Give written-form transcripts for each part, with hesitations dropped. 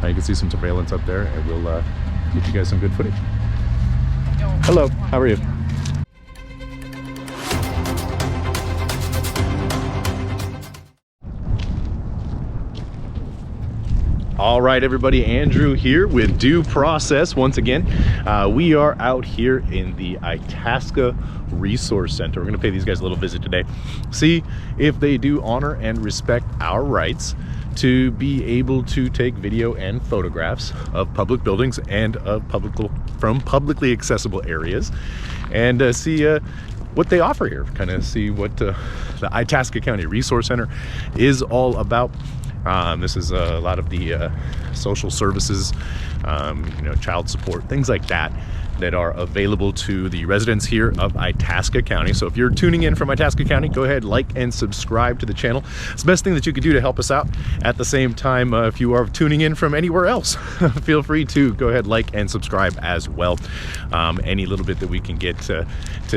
You can see some surveillance up there, and we'll get you guys some good footage. Hello, how are you? All right, everybody, Andrew here with D.U.E Process once again. We are out here in the Itasca Resource Center. We're going to pay these guys a little visit today, see if they do honor and respect our rights to be able to take video and photographs of public buildings and of from publicly accessible areas, and see what they offer here. Kind of see what the Itasca County Resource Center is all about. This is a lot of the social services, you know, child support, things like that are available to the residents here of Itasca County. So if you're tuning in from Itasca County, go ahead, like and subscribe to the channel. It's the best thing that you could do to help us out. At the same time, if you are tuning in from anywhere else, feel free to go ahead, like and subscribe as well. Any little bit that we can get to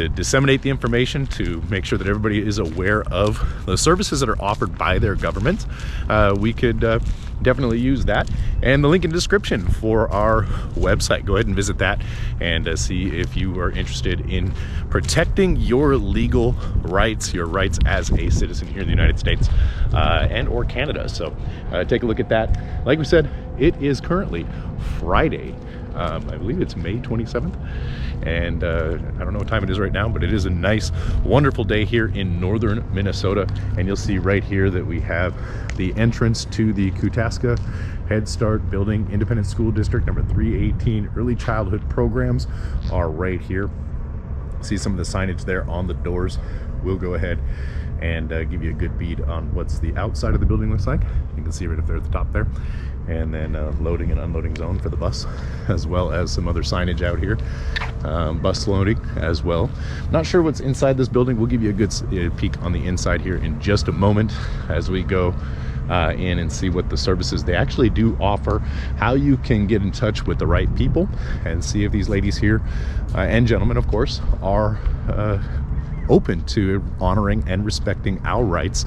disseminate the information, to make sure that everybody is aware of the services that are offered by their government, we could definitely use that. And the link in the description for our website, go ahead and visit that and see if you are interested in protecting your legal rights, your rights as a citizen here in the United States and or Canada. So take a look at that. Like we said, it is currently Friday. I believe it's May 27th, and I don't know what time it is right now, but it is a nice, wonderful day here in northern Minnesota. And you'll see right here that we have the entrance to the Itasca Head Start Building, Independent School District number 318. Early childhood programs are right here. See some of the signage there on the doors. We'll go ahead and give you a good bead on what's the outside of the building looks like. You can see right up there at the top there. And then loading and unloading zone for the bus, as well as some other signage out here. Bus loading as well. Not sure what's inside this building. We'll give you a good peek on the inside here in just a moment as we go in and see what the services they actually do offer, how you can get in touch with the right people, and see if these ladies here and gentlemen, of course, are open to honoring and respecting our rights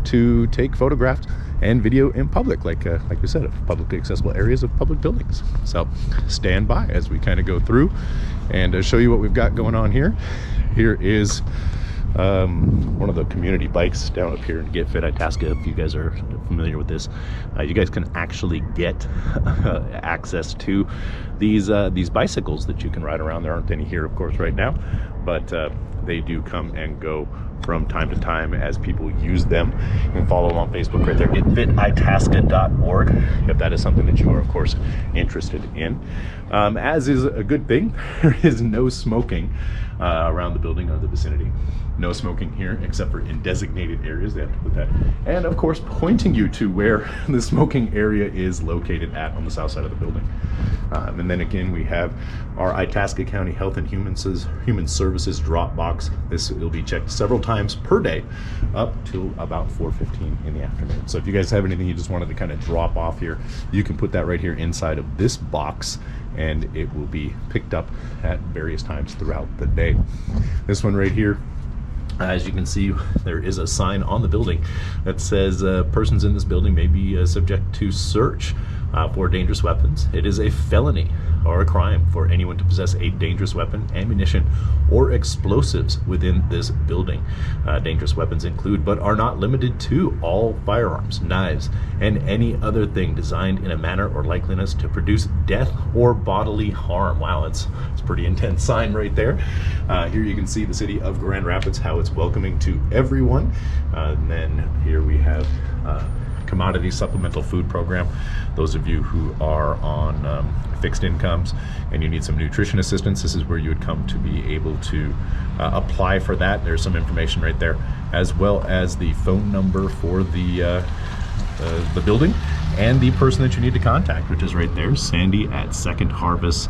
to take photographs and video in public, like we said, of publicly accessible areas of public buildings. So stand by as we kind of go through and show you what we've got going on here. Here is one of the community bikes down up here in Get Fit Itasca. If you guys are familiar with this, you guys can actually get access to these bicycles that you can ride around. There aren't any here, of course, right now, but they do come and go from time to time as people use them. You can follow them on Facebook right there, getfititasca.org, if that is something that you are, of course, interested in. As is a good thing, there is no smoking around the building or the vicinity. No smoking here except for in designated areas. They have to put that. And of course, pointing you to where the smoking area is located at on the south side of the building. And then again, we have our Itasca County Health and Human Services drop box. This will be checked several times per day up till about 4:15 in the afternoon. So if you guys have anything you just wanted to kind of drop off here, you can put that right here inside of this box, and it will be picked up at various times throughout the day. This one right here, as you can see, there is a sign on the building that says persons in this building may be subject to search for dangerous weapons. It is a felony or a crime for anyone to possess a dangerous weapon, ammunition, or explosives within this building. Dangerous weapons include, but are not limited to, all firearms, knives, and any other thing designed in a manner or likeliness to produce death or bodily harm. Wow, it's a pretty intense sign right there. Here you can see the city of Grand Rapids, how it's welcoming to everyone. And then here we have commodity supplemental food program. Those of you who are on fixed incomes and you need some nutrition assistance, this is where you would come to be able to apply for that. There's some information right there, as well as the phone number for the building and the person that you need to contact, which is right there, Sandy at Second Harvest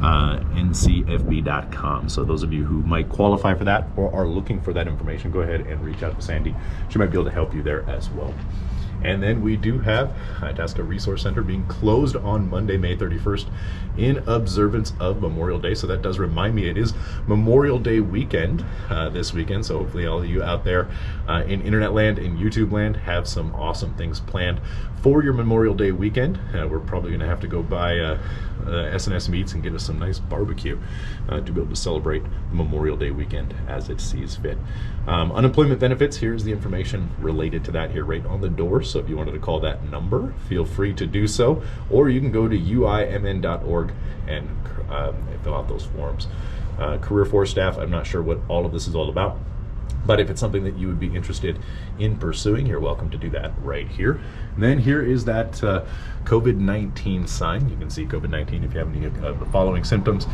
ncfb.com. So those of you who might qualify for that or are looking for that information, go ahead and reach out to Sandy. She might be able to help you there as well. And then we do have Itasca Resource Center being closed on Monday, May 31st in observance of Memorial Day. So that does remind me it is Memorial Day weekend this weekend. So hopefully all of you out there in internet land and YouTube land have some awesome things planned for your Memorial Day weekend. We're probably going to have to go buy S&S Meats and get us some nice barbecue to be able to celebrate Memorial Day weekend as it sees fit. Unemployment benefits, here's the information related to that here right on the door. So if you wanted to call that number, feel free to do so, or you can go to uimn.org and fill out those forms. Career Force staff, I'm not sure what all of this is all about, but if it's something that you would be interested in pursuing, you're welcome to do that right here. And then here is that COVID-19 sign. You can see COVID-19 if you have any of the following symptoms.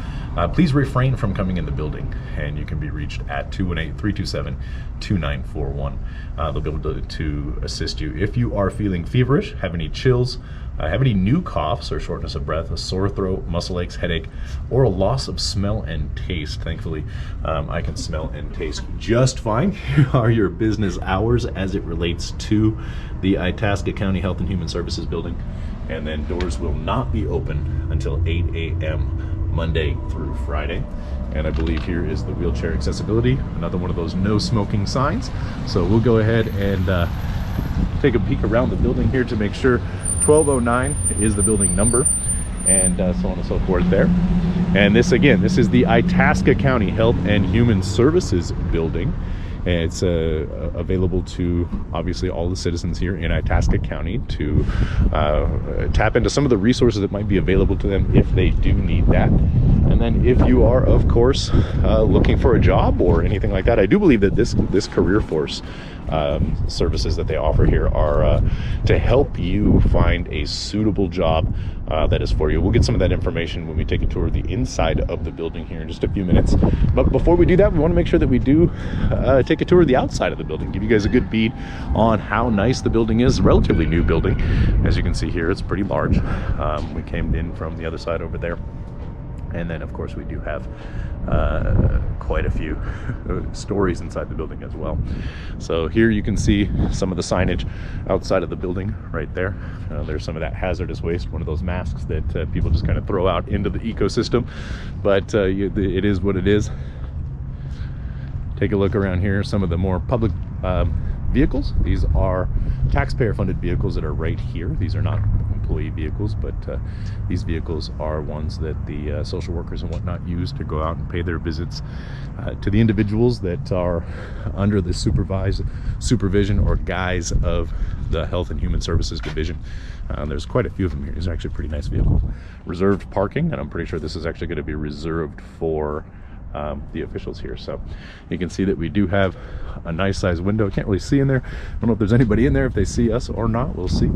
Please refrain from coming in the building, and you can be reached at 218-327-2941. They'll be able to assist you. If you are feeling feverish, have any chills, have any new coughs or shortness of breath, a sore throat, muscle aches, headache, or a loss of smell and taste. Thankfully, I can smell and taste just fine. Here are your business hours as it relates to the Itasca County Health and Human Services building. And then doors will not be open until 8 a.m. Monday through Friday. And I believe here is the wheelchair accessibility, another one of those no smoking signs. So we'll go ahead and take a peek around the building here to make sure 1209 is the building number, and so on and so forth there. And this, again, this is the Itasca County Health and Human Services building. And it's available to obviously all the citizens here in Itasca County to tap into some of the resources that might be available to them if they do need that. And then if you are, of course, looking for a job or anything like that, I do believe that this Career Force services that they offer here are to help you find a suitable job that is for you. We'll get some of that information when we take a tour of the inside of the building here in just a few minutes. But before we do that, we want to make sure that we do take a tour of the outside of the building, give you guys a good bead on how nice the building is. Relatively new building. As you can see here, it's pretty large. We came in from the other side over there. And then, of course, we do have quite a few stories inside the building as well. So here you can see some of the signage outside of the building right there. There's some of that hazardous waste, one of those masks that people just kind of throw out into the ecosystem. But it is what it is. Take a look around here. Some of the more public vehicles. These are taxpayer-funded vehicles that are right here. These are not employee vehicles, but these vehicles are ones that the social workers and whatnot use to go out and pay their visits to the individuals that are under the supervision or guise of the Health and Human Services Division. There's quite a few of them here. These are actually pretty nice vehicles. Reserved parking, and I'm pretty sure this is actually going to be reserved for the officials here. So you can see that we do have a nice sized window. Can't really see in there. I don't know if there's anybody in there, if they see us or not. We'll see.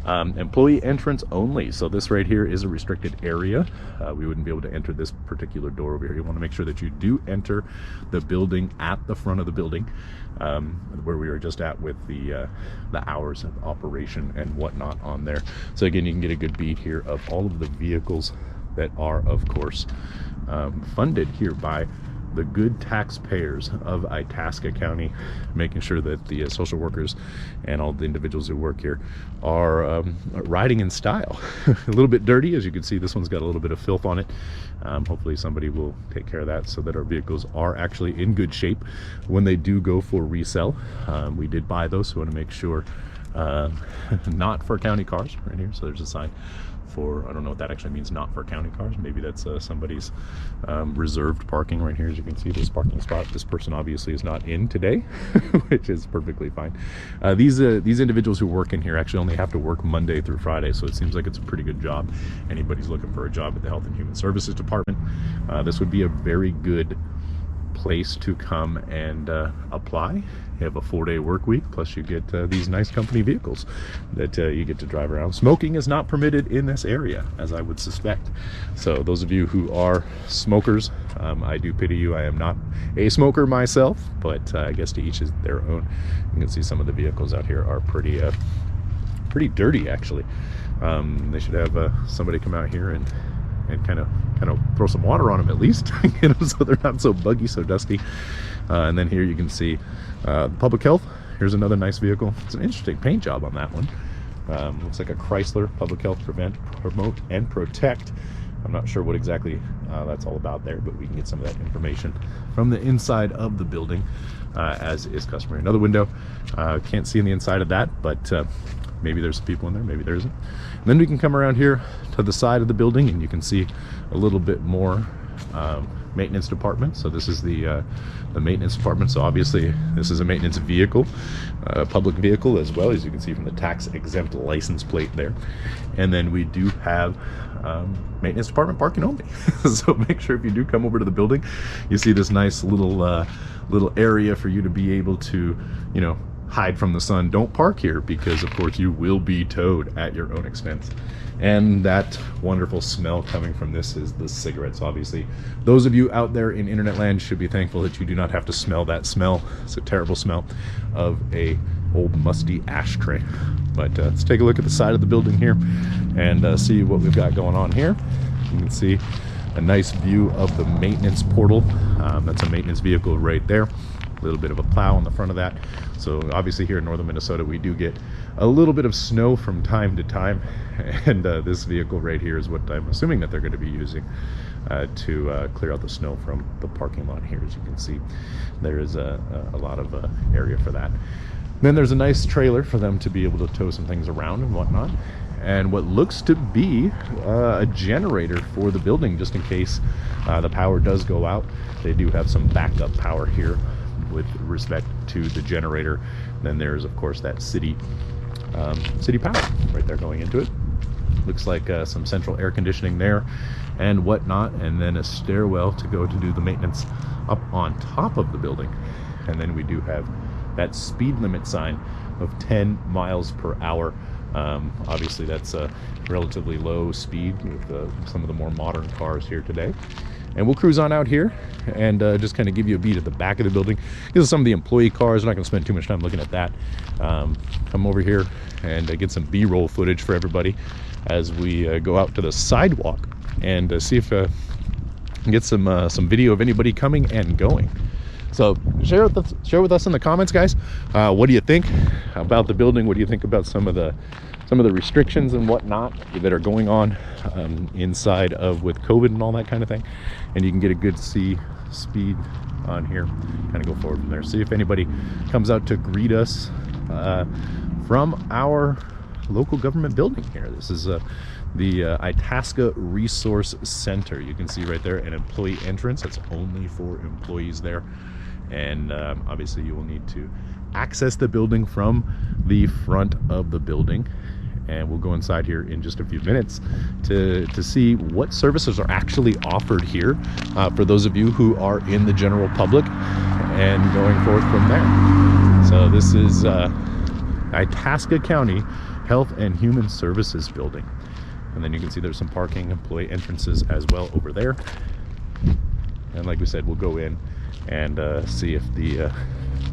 Employee entrance only. So this right here is a restricted area. We wouldn't be able to enter this particular door over here. You want to make sure that you do enter the building at the front of the building, where we were just at with the hours of operation and whatnot on there. So again, you can get a good bead here of all of the vehicles that are, of course, funded here by the good taxpayers of Itasca County, making sure that the social workers and all the individuals who work here are riding in style. A little bit dirty, as you can see. This one's got a little bit of filth on it. Hopefully somebody will take care of that so that our vehicles are actually in good shape when they do go for resale. We did buy those, so we want to make sure not for county cars right here. So there's a sign for, I don't know what that actually means, not for county cars. Maybe that's somebody's reserved parking right here. As you can see, this parking spot, this person obviously is not in today, which is perfectly fine. These individuals who work in here actually only have to work Monday through Friday, so it seems like it's a pretty good job. Anybody's looking for a job at the Health and Human Services Department, this would be a very good place to come and apply. You have a 4-day work week, plus you get these nice company vehicles that you get to drive around. Smoking is not permitted in this area, as I would suspect. So those of you who are smokers, I do pity you. I am not a smoker myself, but I guess to each is their own. You can see some of the vehicles out here are pretty dirty, actually. They should have somebody come out here and kind of throw some water on them at least, you know, so they're not so buggy, so dusty. And then here you can see public health Here's another nice vehicle. It's an interesting paint job on that one. Looks like a Chrysler. Public health, prevent, promote, and protect. I'm not sure what exactly that's all about there, but we can get some of that information from the inside of the building, as is customary. Another window. Can't see in the inside of that, but maybe there's some people in there, maybe there isn't. And then we can come around here to the side of the building, and you can see a little bit more maintenance department. So this is the maintenance department. So obviously this is a maintenance vehicle, a public vehicle, as well, as you can see from the tax exempt license plate there. And then we do have maintenance department parking only. So make sure if you do come over to the building, you see this nice little area for you to be able to, you know, hide from the sun. Don't park here, because of course you will be towed at your own expense. And that wonderful smell coming from this is the cigarettes. Obviously, those of you out there in internet land should be thankful that you do not have to smell that smell. It's a terrible smell of a old musty ashtray. But let's take a look at the side of the building here and see what we've got going on here. You can see a nice view of the maintenance portal. That's a maintenance vehicle right there. A little bit of a plow on the front of that. So obviously here in northern Minnesota, we do get a little bit of snow from time to time, and this vehicle right here is what I'm assuming that they're going to be using to clear out the snow from the parking lot here. As you can see, there is a lot of area for that. Then there's a nice trailer for them to be able to tow some things around and whatnot, and what looks to be a generator for the building, just in case the power does go out. They do have some backup power here with respect to the generator. Then there's of course that city power right there going into it. Looks like some central air conditioning there and whatnot, and then a stairwell to go to do the maintenance up on top of the building. And then we do have that speed limit sign of 10 miles per hour. Obviously that's a relatively low speed with some of the more modern cars here today. And we'll cruise on out here and just kind of give you a beat at the back of the building. These are some of the employee cars. I'm not going to spend too much time looking at that. Come over here and get some B-roll footage for everybody as we go out to the sidewalk and see if we can get some video of anybody coming and going. So share with us in the comments, guys. What do you think about the building? What do you think about some of the restrictions and whatnot that are going on inside of with COVID and all that kind of thing? And you can get a good speed on here, kind of go forward from there. See if anybody comes out to greet us from our local government building here. This is the Itasca Resource Center. You can see right there an employee entrance. That's only for employees there. And obviously you will need to access the building from the front of the building, and we'll go inside here in just a few minutes to see what services are actually offered here for those of you who are in the general public, and going forth from there. So this is Itasca County Health and Human Services Building, and then you can see there's some parking, employee entrances as well over there. And like we said, we'll go in and see if the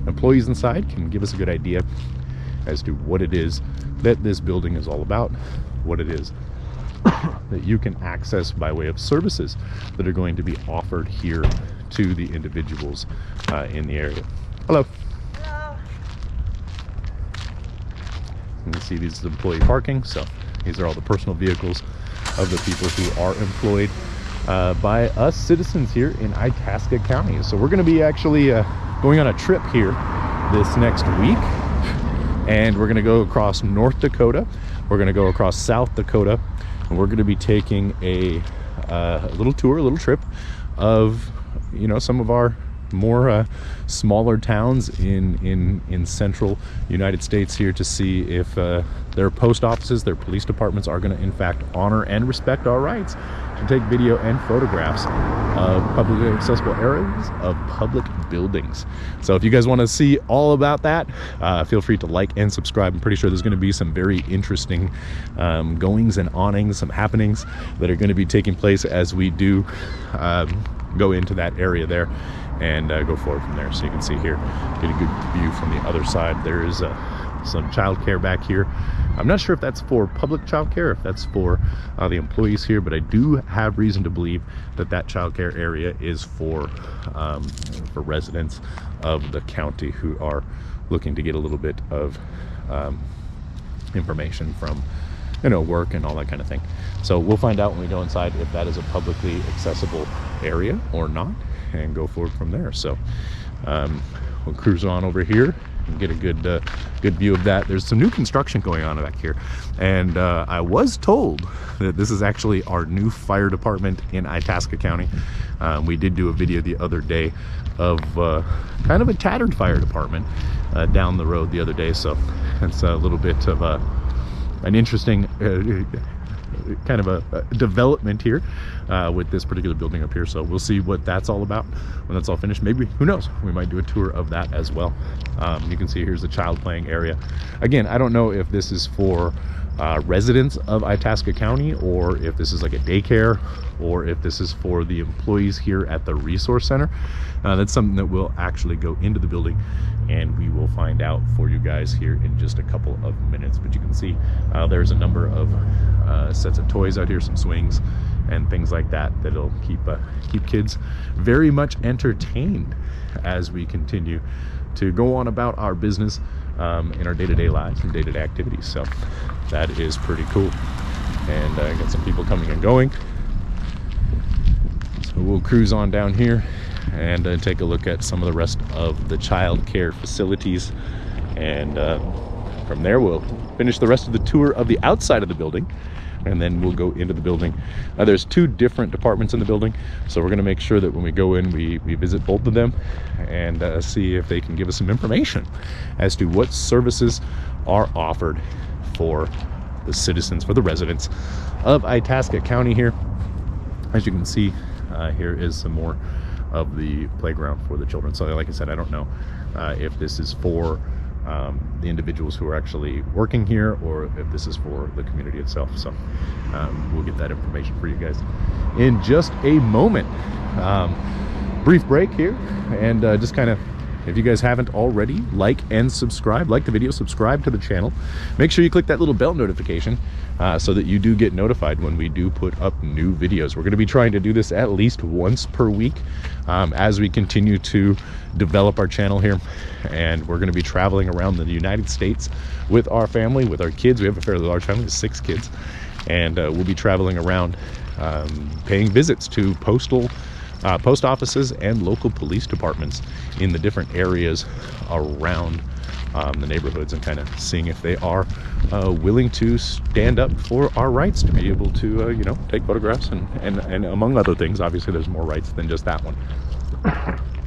employees inside can give us a good idea as to what it is that this building is all about, what it is that you can access by way of services that are going to be offered here to the individuals in the area. Hello. Hello. You can see these is employee parking. So these are all the personal vehicles of the people who are employed by us citizens here in Itasca County. So we're going to be actually going on a trip here this next week, and we're going to go across North Dakota, we're going to go across South Dakota, and we're going to be taking a little tour, a little trip of, you know, some of our more smaller towns in central United States here, to see if their post offices, their police departments are going to in fact honor and respect our rights to take video and photographs of publicly accessible areas of public buildings. So if you guys want to see all about that, feel free to like and subscribe. I'm pretty sure there's going to be some very interesting goings and awnings, some happenings that are going to be taking place as we do go into that area there and go forward from there. So you can see here, get a good view from the other side. There is some childcare back here. I'm not sure if that's for public childcare, if that's for the employees here, but I do have reason to believe that that childcare area is for residents of the county who are looking to get a little bit of information from, you know, work and all that kind of thing. So we'll find out when we go inside if that is a publicly accessible area or not, and go forward from there. So we'll cruise on over here and get a good view of that. There's some new construction going on back here, and I was told that this is actually our new fire department in Itasca County. We did do a video the other day of kind of a tattered fire department down the road the other day, so it's a little bit of an interesting kind of a development here with this particular building up here. So we'll see what that's all about when that's all finished. Maybe, who knows, we might do a tour of that as well. You can see here's the child playing area. Again, I don't know if this is for residents of Itasca County, or if this is like a daycare, or if this is for the employees here at the resource center. That's something that we'll actually go into the building and we will find out for you guys here in just a couple of minutes. But you can see there's a number of sets of toys out here, some swings and things like that, that'll keep kids very much entertained as we continue to go on about our business in our day-to-day lives and day-to-day activities. So that is pretty cool. And I got some people coming and going, so we'll cruise on down here and take a look at some of the rest of the child care facilities, and from there we'll finish the rest of the tour of the outside of the building, and then we'll go into the building. There's two different departments in the building, so we're going to make sure that when we go in, we visit both of them and see if they can give us some information as to what services are offered for the citizens, for the residents of Itasca County here. As you can see, here is some more of the playground for the children. So like I said, I don't know if this is for the individuals who are actually working here, or if this is for the community itself. So we'll get that information for you guys in just a moment. Brief break here, and just kind of, if you guys haven't already, like and subscribe, like the video, subscribe to the channel. Make sure you click that little bell notification so that you do get notified when we do put up new videos. We're going to be trying to do this at least once per week as we continue to develop our channel here. And we're going to be traveling around the United States with our family, with our kids. We have a fairly large family, 6 kids. And we'll be traveling around paying visits to post offices and local police departments in the different areas around the neighborhoods, and kind of seeing if they are willing to stand up for our rights to be able to you know, take photographs and among other things. Obviously there's more rights than just that one,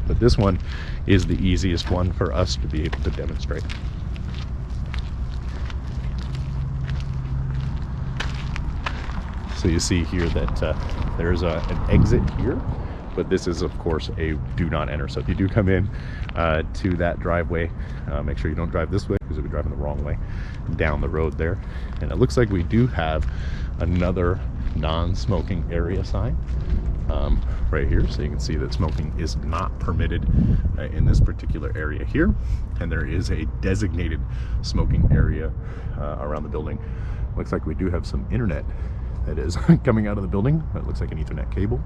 but this one is the easiest one for us to be able to demonstrate. So you see here that there's an exit here, but this is of course a do not enter. So if you do come in to that driveway, make sure you don't drive this way, because you'll be driving the wrong way down the road there. And it looks like we do have another non-smoking area sign right here, so you can see that smoking is not permitted in this particular area here. And there is a designated smoking area around the building. Looks like we do have some internet that is coming out of the building. It looks like an Ethernet cable,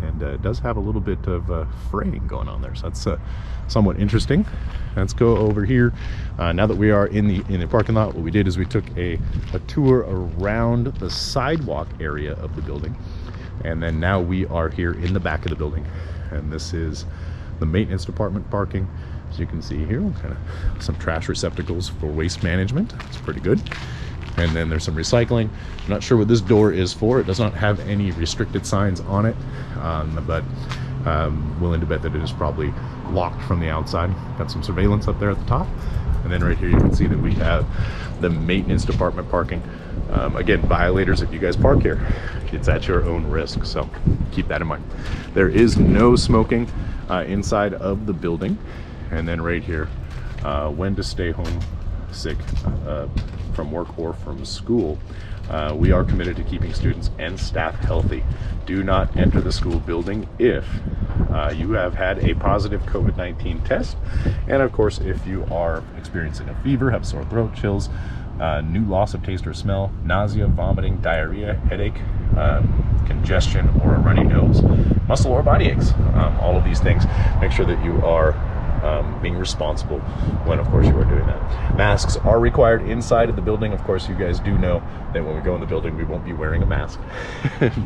and it does have a little bit of fraying going on there, so that's somewhat interesting. Let's go over here. Now that we are in the parking lot, what we did is we took a tour around the sidewalk area of the building, and then now we are here in the back of the building, and this is the maintenance department parking. As you can see here, kind of some trash receptacles for waste management. It's pretty good. And then there's some recycling. I'm not sure what this door is for. It does not have any restricted signs on it, but I'm willing to bet that it is probably locked from the outside. Got some surveillance up there at the top. And then right here you can see that we have the maintenance department parking. Again, violators, if you guys park here, it's at your own risk, so keep that in mind. There is no smoking inside of the building. And then right here, when to stay home sick from work or from school. We are committed to keeping students and staff healthy. Do not enter the school building if you have had a positive COVID-19 test, and of course if you are experiencing a fever, have sore throat, chills, new loss of taste or smell, nausea, vomiting, diarrhea, headache, congestion, or a runny nose, muscle or body aches. All of these things, make sure that you are being responsible when, of course, you are doing that. Masks are required inside of the building. Of course, you guys do know that when we go in the building, we won't be wearing a mask.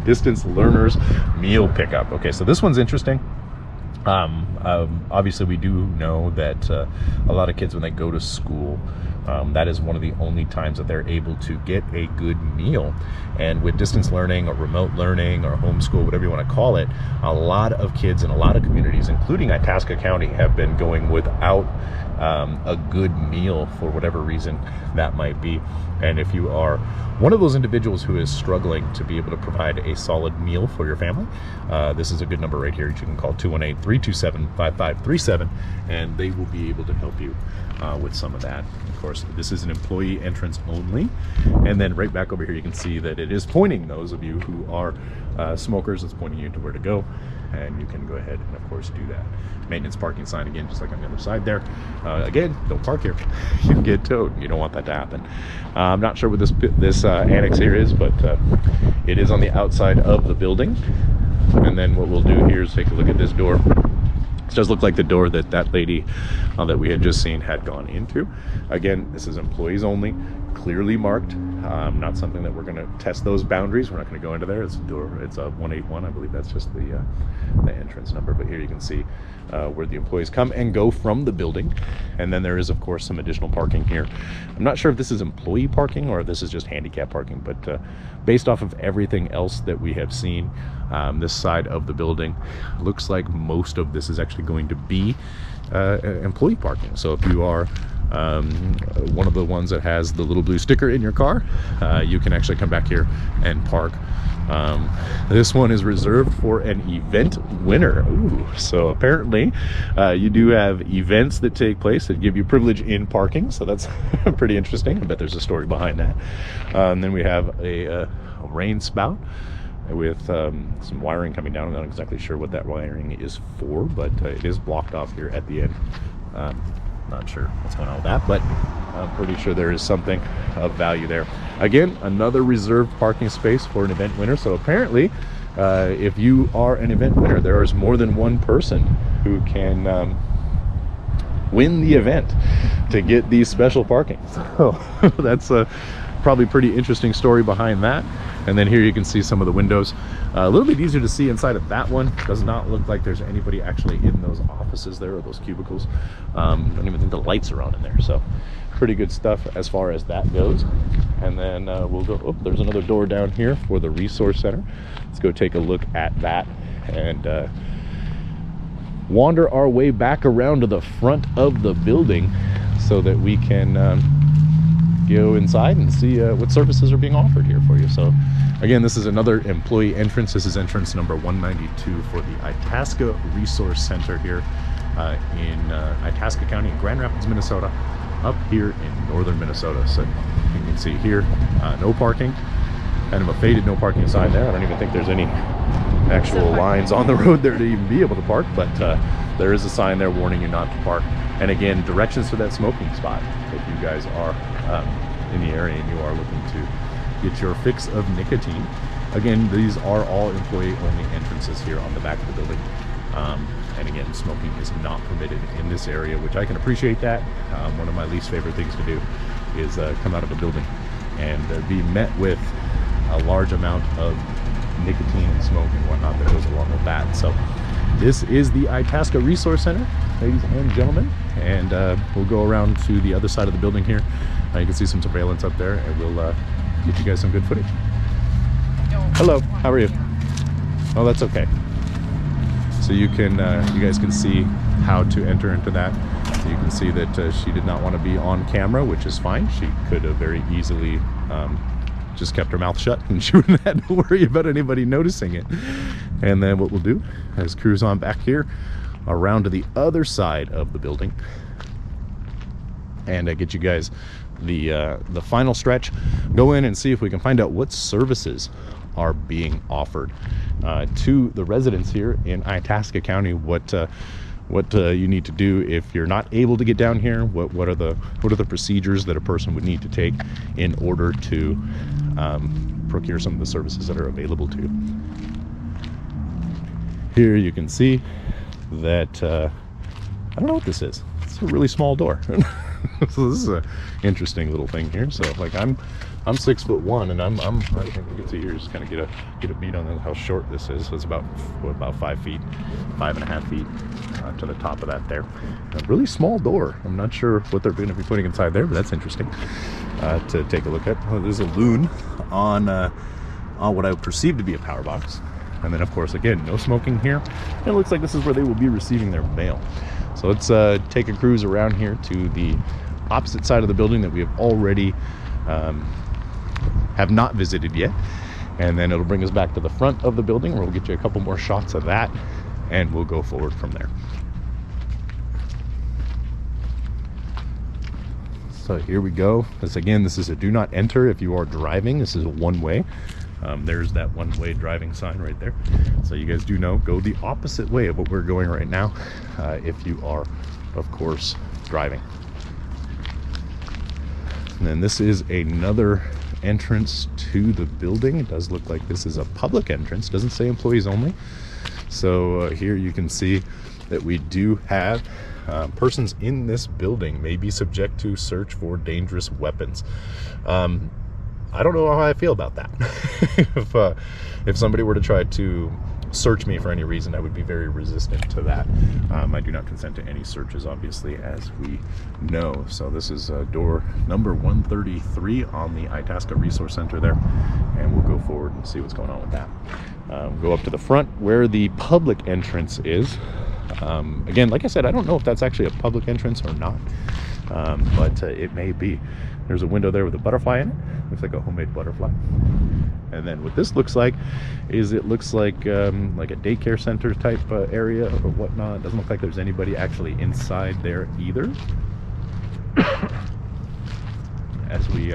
Distance learners meal pickup. Okay, so this one's interesting. Obviously we do know that a lot of kids, when they go to school, that is one of the only times that they're able to get a good meal. And with distance learning or remote learning or homeschool, whatever you want to call it, a lot of kids in a lot of communities, including Itasca County, have been going without a good meal for whatever reason that might be. And if you are one of those individuals who is struggling to be able to provide a solid meal for your family, this is a good number right here. You can call 218-327-5537, and they will be able to help you with some of that. Of course, this is an employee entrance only. And then right back over here, you can see that it is pointing those of you who are smokers. It's pointing you to where to go, and you can go ahead and, of course, do that. Maintenance parking sign again, just like on the other side there. Again, don't park here. You can get towed. You don't want that to happen. I'm not sure what this annex here is, but it is on the outside of the building. And then what we'll do here is take a look at this door. This does look like the door that that lady that we had just seen had gone into. Again, this is employees only, clearly marked. Not something that we're going to test those boundaries. We're not going to go into there. It's a door. It's a 181. I believe that's just the entrance number. But here you can see where the employees come and go from the building. And then there is, of course, some additional parking here. I'm not sure if this is employee parking or if this is just handicap parking, but based off of everything else that we have seen, this side of the building looks like most of this is actually going to be employee parking. So if you are one of the ones that has the little blue sticker in your car, you can actually come back here and park. This one is reserved for an event winner. Ooh, so apparently you do have events that take place that give you privilege in parking, so that's pretty interesting. I bet there's a story behind that. And then we have a rain spout with some wiring coming down. I'm not exactly sure what that wiring is for, but it is blocked off here at the end. Not sure what's going on with that, but I'm pretty sure there is something of value there. Again, another reserved parking space for an event winner. So apparently, if you are an event winner, there is more than one person who can win the event to get these special parking. So that's a probably pretty interesting story behind that. And then here you can see some of the windows. A little bit easier to see inside of that one. Does not look like there's anybody actually in those offices there, or those cubicles. Don't even think the lights are on in there. So pretty good stuff as far as that goes. And then we'll go, oh, there's another door down here for the resource center. Let's go take a look at that and wander our way back around to the front of the building so that we can go inside and see what services are being offered here for you. So again, this is another employee entrance. This is entrance number 192 for the Itasca Resource Center here in Itasca County in Grand Rapids, Minnesota, up here in northern Minnesota. So you can see here, no parking, kind of a faded no parking sign there. I don't even think there's any actual lines on the road there to even be able to park, but there is a sign there warning you not to park. And again, directions to that smoking spot if you guys are in the area and you are looking to get your fix of nicotine. Again, these are all employee only entrances here on the back of the building. And again, smoking is not permitted in this area, which I can appreciate that. One of my least favorite things to do is come out of a building and be met with a large amount of nicotine and smoke and whatnot that goes along with that. So this is the Itasca Resource Center, ladies and gentlemen, and we'll go around to the other side of the building here. You can see some surveillance up there, and we'll get you guys some good footage. Hello, how are you? Oh, that's okay. So you can, you guys can see how to enter into that. You can see that she did not want to be on camera, which is fine. She could have very easily just kept her mouth shut, and she wouldn't have to worry about anybody noticing it. And then what we'll do is cruise on back here around to the other side of the building and get you guys the final stretch. Go in and see if we can find out what services are being offered to the residents here in Itasca County. What you need to do if you're not able to get down here. What are the procedures that a person would need to take in order to procure some of the services that are available to you. Here you can see that I don't know what this is. It's a really small door. So this is a interesting little thing here. So like I'm 6'1", and I think you can see here, just kind of get a beat on how short this is. So it's about 5 feet, 5.5 feet to the top of that there. A really small door. I'm not sure what they're going to be putting inside there, but that's interesting to take a look at. Oh, there's a loon on what I would perceive to be a power box. And then of course, again, no smoking here. It looks like this is where they will be receiving their mail. So let's take a cruise around here to the opposite side of the building that we have already have not visited yet. And then it'll bring us back to the front of the building where we'll get you a couple more shots of that, and we'll go forward from there. So here we go. This is a do not enter if you are driving. This is a one-way. There's that one-way driving sign right there. So you guys do know, go the opposite way of what we're going right now if you are, of course, driving. And then this is another entrance to the building. It does look like this is a public entrance. It doesn't say employees only. So here you can see that we do have persons in this building may be subject to search for dangerous weapons. I don't know how I feel about that. If somebody were to try to search me for any reason, I would be very resistant to that. I do not consent to any searches, obviously, as we know. So this is door number 133 on the Itasca Resource Center there, and we'll go forward and see what's going on with that. Go up to the front where the public entrance is. Again, like I said, I don't know if that's actually a public entrance or not, but it may be. There's a window there with a butterfly in it. Looks like a homemade butterfly. And then what this looks like is it looks like a daycare center type area or whatnot. It doesn't look like there's anybody actually inside there either. As we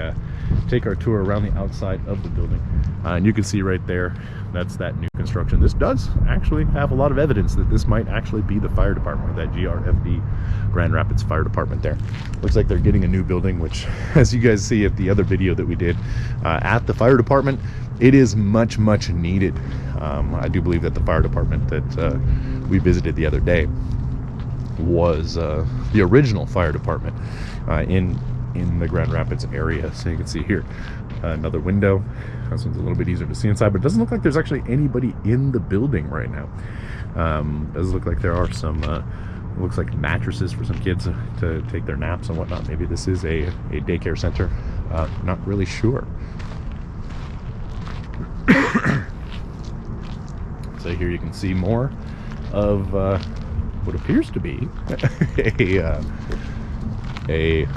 take our tour around the outside of the building, and you can see right there, that's that new construction. This does actually have a lot of evidence that this might actually be the fire department, that GRFD Grand Rapids Fire Department there. Looks like they're getting a new building, which, as you guys see at the other video that we did at the fire department, it is much needed. I do believe that the fire department that we visited the other day was the original fire department in the Grand Rapids area. So you can see here another window. This one's a little bit easier to see inside, but it doesn't look like there's actually anybody in the building right now. Does look like there are some looks like mattresses for some kids to take their naps and whatnot. Maybe this is a daycare center. Not really sure. So here you can see more of what appears to be a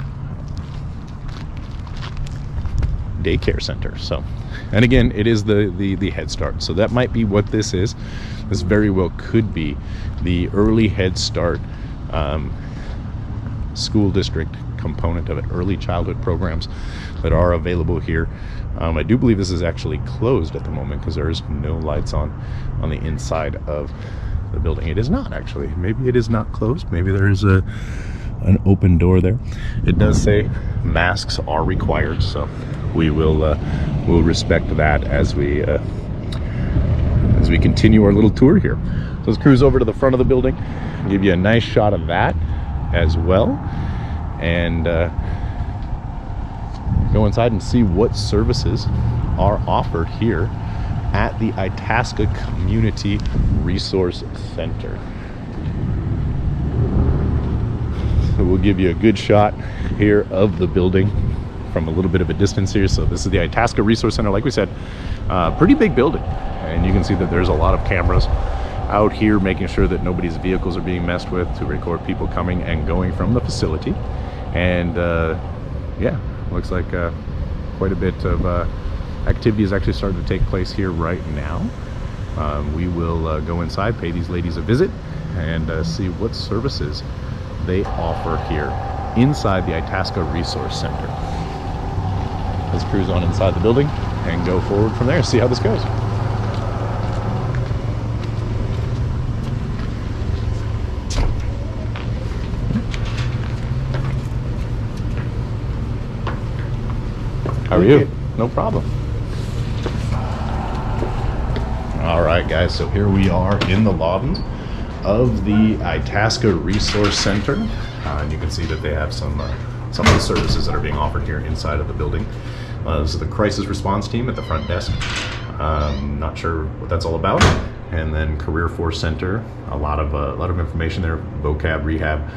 daycare center. So, and again, it is the Head Start. So that might be what this is. This very well could be the early Head Start school district component of it, early childhood programs that are available here. I do believe this is actually closed at the moment because there's no lights on the inside of the building. It is not actually. Maybe it is not closed. Maybe there is an open door there. It does say masks are required, so we will we'll respect that as we continue our little tour here. So let's cruise over to the front of the building, give you a nice shot of that as well, and go inside and see what services are offered here at the Itasca Community Resource Center. So we'll give you a good shot here of the building from a little bit of a distance here. So this is the Itasca Resource Center. Like we said, pretty big building, and you can see that there's a lot of cameras out here making sure that nobody's vehicles are being messed with to record people coming and going from the facility. And yeah, looks like quite a bit of activity is actually starting to take place here right now. We will go inside, pay these ladies a visit, and see what services they offer here inside the Itasca Resource Center. Let's cruise on inside the building and go forward from there and see how this goes. How are you? No problem. All right, guys, so here we are in the lobby of the Itasca Resource Center. And you can see that they have some of the services that are being offered here inside of the building. This is the crisis response team at the front desk. Not sure what that's all about. And then Career Force Center, a lot of information there, vocab, rehab,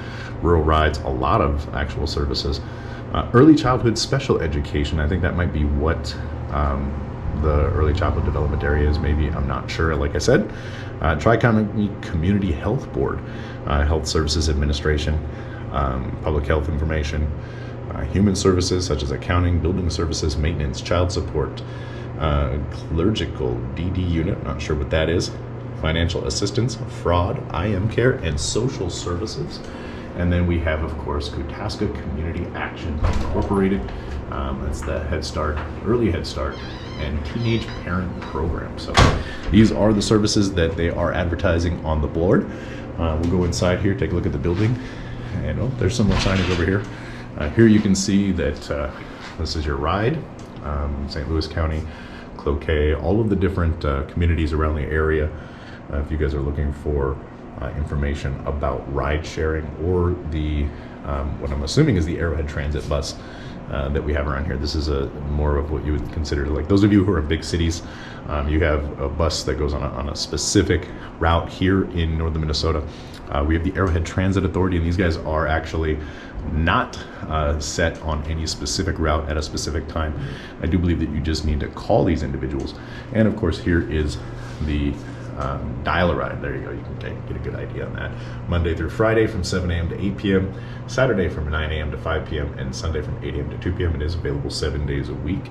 rural rides, a lot of actual services. Early childhood special education, I think that might be what the early childhood development area is, maybe, I'm not sure. Like I said, Tri-County Community Health Board, Health Services Administration, public health information, human services such as accounting, building services, maintenance, child support, clerical DD unit, not sure what that is, financial assistance, fraud, IM care, and social services. And then we have, of course, Itasca Community Action Incorporated. That's the Head Start, Early Head Start, and Teenage Parent Program. So these are the services that they are advertising on the board. We'll go inside here, take a look at the building. And oh, there's some more signage over here. Here you can see that this is your ride, St. Louis County, Cloquet, all of the different communities around the area. If you guys are looking for information about ride sharing or the what I'm assuming is the Arrowhead Transit bus that we have around here. This is more of what you would consider, like those of you who are in big cities, you have a bus that goes on a specific route. Here in northern Minnesota, we have the Arrowhead Transit Authority, and these guys are actually not set on any specific route at a specific time. I do believe that you just need to call these individuals. And of course, here is the dial-a-ride. There you go. You can get a good idea on that. Monday through Friday from 7 a.m. to 8 p.m. Saturday from 9 a.m. to 5 p.m. and Sunday from 8 a.m. to 2 p.m. It is available 7 days a week.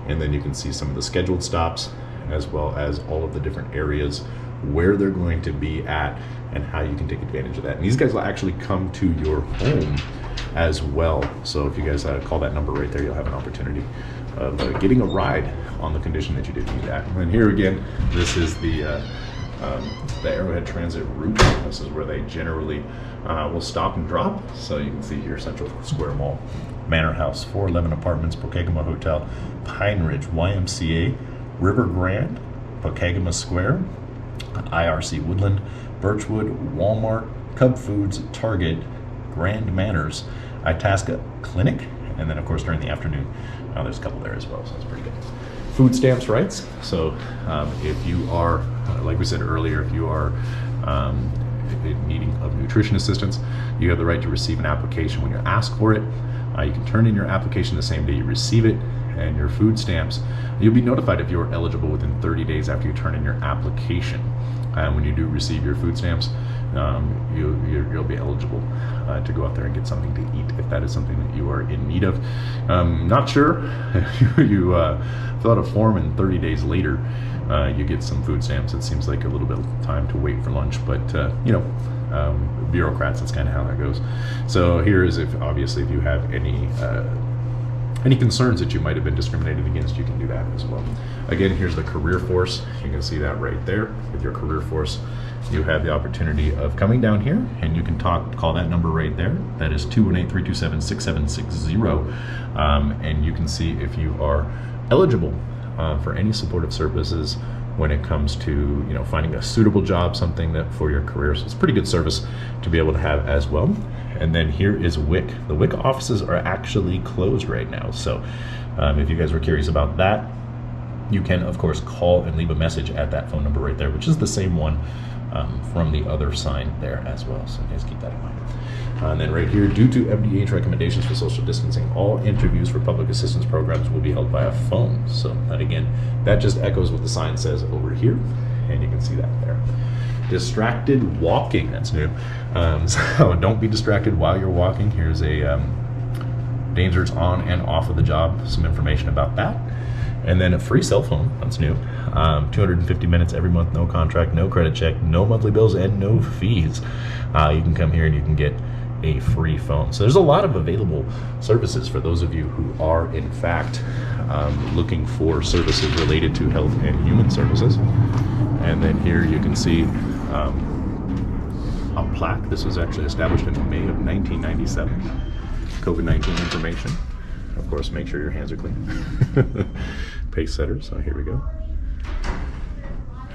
And then you can see some of the scheduled stops, as well as all of the different areas where they're going to be at and how you can take advantage of that. And these guys will actually come to your home as well. So if you guys call that number right there, you'll have an opportunity of getting a ride on the condition that you did need that. And here again, this is the Arrowhead Transit route. This is where they generally will stop and drop. So you can see here, Central Square Mall, Manor House, 411 Apartments, Pokegama Hotel, Pine Ridge, YMCA, River Grand, Pokegama Square, IRC Woodland, Birchwood, Walmart, Cub Foods, Target, Grand Manors, Itasca Clinic, and then of course during the afternoon, there's a couple there as well, so it's pretty good. Food stamps rights. So if you are, like we said earlier, if you are in needing of nutrition assistance, you have the right to receive an application when you ask for it. You can turn in your application the same day you receive it, and your food stamps, you'll be notified if you're eligible within 30 days after you turn in your application. And when you do receive your food stamps, you'll be eligible to go out there and get something to eat if that is something that you are in need of. Not sure, you fill out a form and 30 days later you get some food stamps. It seems like a little bit of time to wait for lunch, but you know, bureaucrats, that's kind of how that goes. So here is if you have any concerns that you might have been discriminated against, you can do that as well. Again, here's the career force. You can see that right there. With your career force, you have the opportunity of coming down here, and you can call that number right there. That is 218-327-6760. And you can see if you are eligible for any supportive services when it comes to finding a suitable job, something that for your career. So it's a pretty good service to be able to have as well. And then here is WIC. The WIC offices are actually closed right now. So if you guys were curious about that, you can of course call and leave a message at that phone number right there, which is the same one from the other sign there as well. So guys, keep that in mind. And then right here, due to FDA's recommendations for social distancing, all interviews for public assistance programs will be held by a phone. So that again, that just echoes what the sign says over here, and you can see that there. Distracted walking, that's new. So don't be distracted while you're walking. Here's a dangers on and off of the job, some information about that. And then a free cell phone, that's new. 250 minutes every month, no contract, no credit check, no monthly bills, and no fees. You can come here and you can get a free phone. So there's a lot of available services for those of you who are in fact looking for services related to health and human services. And then here you can see a plaque. This was actually established in May of 1997. COVID-19 information. Of course, make sure your hands are clean. Pace setters, so here we go.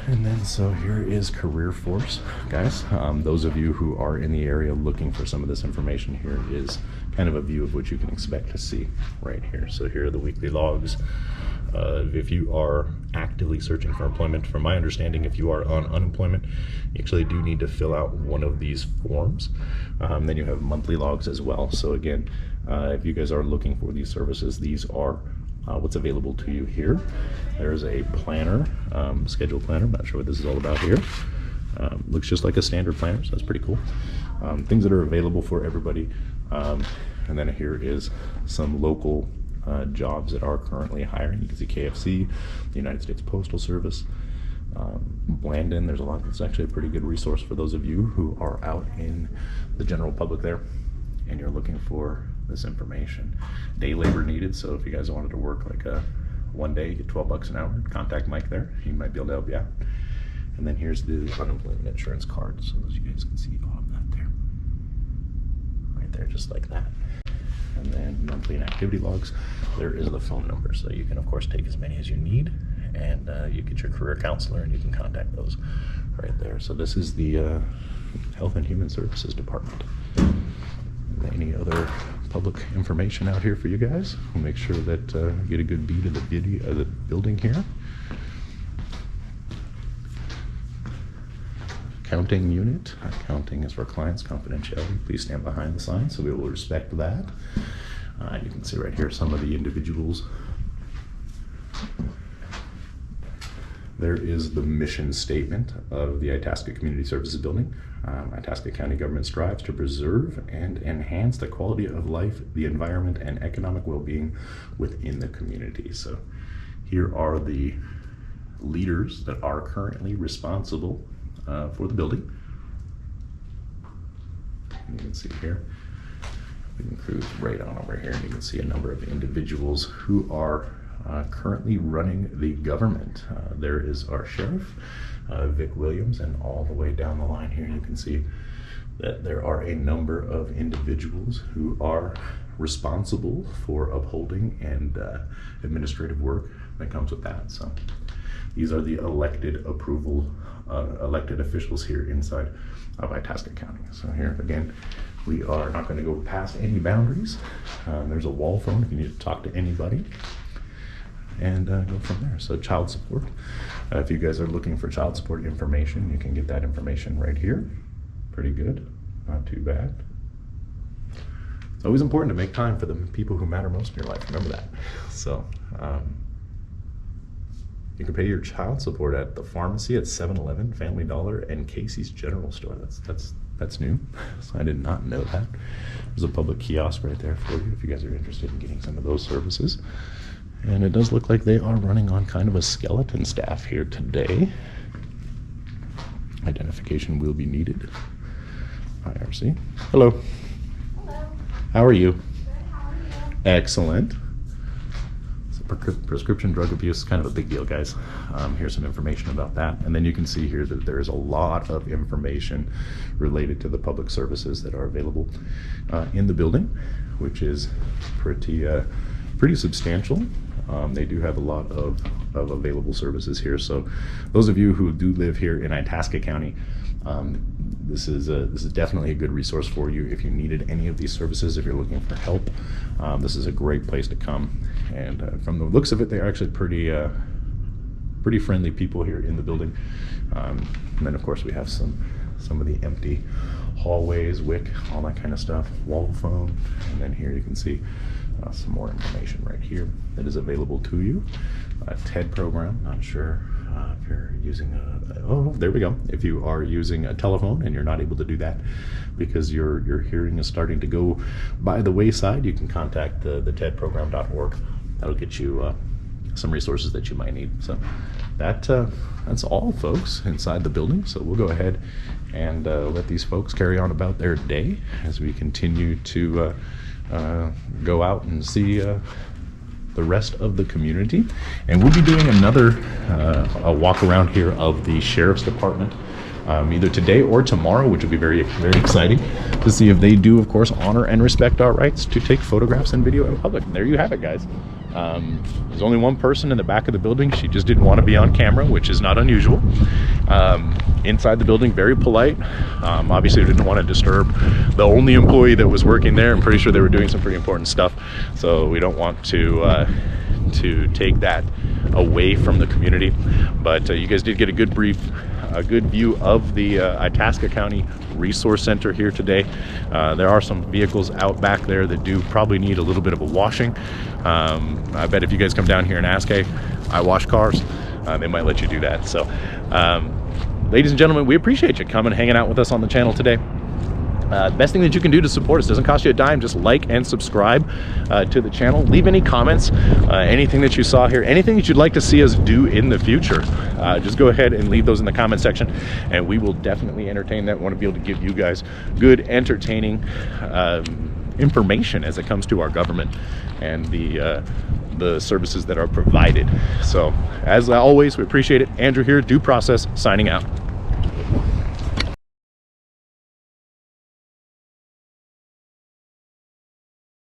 And then so here is career force, guys. Those of you who are in the area looking for some of this information, here is kind of a view of what you can expect to see right here. So here are the weekly logs. If you are actively searching for employment, from my understanding, if you are on unemployment, you actually do need to fill out one of these forms. Then you have monthly logs as well. So again, if you guys are looking for these services, these are what's available to you here. There's a planner, schedule planner. I'm not sure what this is all about here. Looks just like a standard planner, so that's pretty cool. Things that are available for everybody. And then here is some local jobs that are currently hiring. You can see KFC, the United States Postal Service, Blandon. There's a lot. It's actually a pretty good resource for those of you who are out in the general public there and you're looking for this information. Day labor needed, so if you guys wanted to work like a one day, get 12 bucks an hour, contact Mike there. He might be able to help you out. And then here's the unemployment insurance card, so as you guys can see all of that there. Right there, just like that. And then monthly and activity logs. There is the phone number, so you can of course take as many as you need, and you get your career counselor and you can contact those right there. So this is the Health and Human Services Department. Any other public information out here for you guys? We'll make sure that you get a good beat of the video of the building here. Accounting unit. Accounting is for clients confidentiality. Please stand behind the sign, so we will respect that. You can see right here some of the individuals. There is the mission statement of the Itasca Community Services Building. Itasca County government strives to preserve and enhance the quality of life, the environment, and economic well-being within the community. So here are the leaders that are currently responsible for the building. You can see here, we can cruise right on over here and you can see a number of individuals who are currently running the government. There is our sheriff, Vic Williams, and all the way down the line here you can see that there are a number of individuals who are responsible for upholding and administrative work that comes with that. So these are the elected officials here inside of Itasca County. So here again, we are not going to go past any boundaries. There's a wall phone if you need to talk to anybody, and go from there. So child support, if you guys are looking for child support information, you can get that information right here. Pretty good, not too bad. It's always important to make time for the people who matter most in your life, remember that. So you can pay your child support at the pharmacy, at 7-Eleven, Family Dollar, and Casey's General Store. That's new, so I did not know that. There's a public kiosk right there for you if you guys are interested in getting some of those services. And it does look like they are running on kind of a skeleton staff here today. Identification will be needed. IRC. Hello. Hello. How are you? Good. How are you? Excellent. So prescription drug abuse is kind of a big deal, guys. Here's some information about that. And then you can see here that there is a lot of information related to the public services that are available in the building, which is pretty substantial. They do have a lot of available services here. So those of you who do live here in Itasca County, this is definitely a good resource for you if you needed any of these services. If you're looking for help, this is a great place to come. And from the looks of it, they're actually pretty friendly people here in the building. And then of course we have some of the empty hallways, WIC, all that kind of stuff, wall phone, and then here you can see some more information right here that is available to you. TED program, not sure if you're using oh, there we go. If you are using a telephone and you're not able to do that because your hearing is starting to go by the wayside, you can contact the tedprogram.org. That'll get you some resources that you might need. So that's all, folks, inside the building. So we'll go ahead and let these folks carry on about their day as we continue to go out and see the rest of the community. And we'll be doing another a walk around here of the Sheriff's Department either today or tomorrow, which will be very, very exciting to see if they do, of course, honor and respect our rights to take photographs and video in public. And there you have it, guys. There's only one person in the back of the building. She just didn't want to be on camera, which is not unusual. Inside the building, very polite. Obviously didn't want to disturb the only employee that was working there. I'm pretty sure they were doing some pretty important stuff, so we don't want to take that away from the community. But you guys did get a good view of the Itasca County Resource Center here today. There are some vehicles out back there that do probably need a little bit of a washing. I bet if you guys come down here and ask, hey, I wash cars, they might let you do that. So ladies and gentlemen, we appreciate you coming, hanging out with us on the channel today. The best thing that you can do to support us, doesn't cost you a dime, just like and subscribe to the channel. Leave any comments, anything that you saw here, anything that you'd like to see us do in the future. Just go ahead and leave those in the comment section, and we will definitely entertain that. We want to be able to give you guys good, entertaining information as it comes to our government and the services that are provided. So as always, we appreciate it. Andrew here, D.U.E Process, signing out.